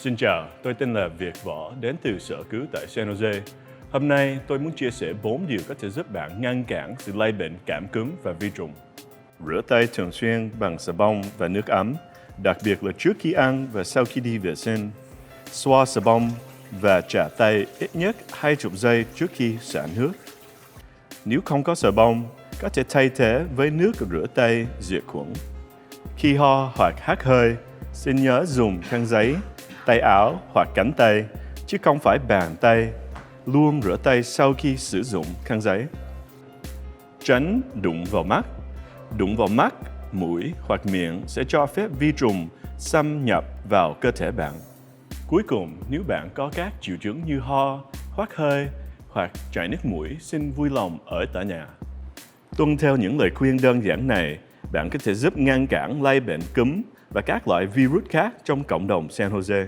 Xin chào, tôi tên là Việt Võ, đến từ sở cứu tại San Jose. Hôm nay tôi muốn chia sẻ 4 điều có thể giúp bạn ngăn cản sự lây bệnh cảm cúm và vi trùng. Rửa tay thường xuyên bằng xà bông và nước ấm, đặc biệt là trước khi ăn và sau khi đi vệ sinh. Xoa xà bông và chà tay ít nhất 20 giây trước khi xả nước. Nếu không có xà bông, có thể thay thế với nước rửa tay diệt khuẩn. Khi ho hoặc hắt hơi, xin nhớ dùng khăn giấy, tay áo hoặc cánh tay, chứ không phải bàn tay. Luôn rửa tay sau khi sử dụng khăn giấy. Tránh đụng vào mắt. Đụng vào mắt, mũi hoặc miệng sẽ cho phép vi trùng xâm nhập vào cơ thể bạn. Cuối cùng, nếu bạn có các triệu chứng như ho, hắt hơi hoặc chảy nước mũi, xin vui lòng ở tại nhà. Tuân theo những lời khuyên đơn giản này, bạn có thể giúp ngăn cản lây bệnh cúm và các loại virus khác trong cộng đồng San Jose.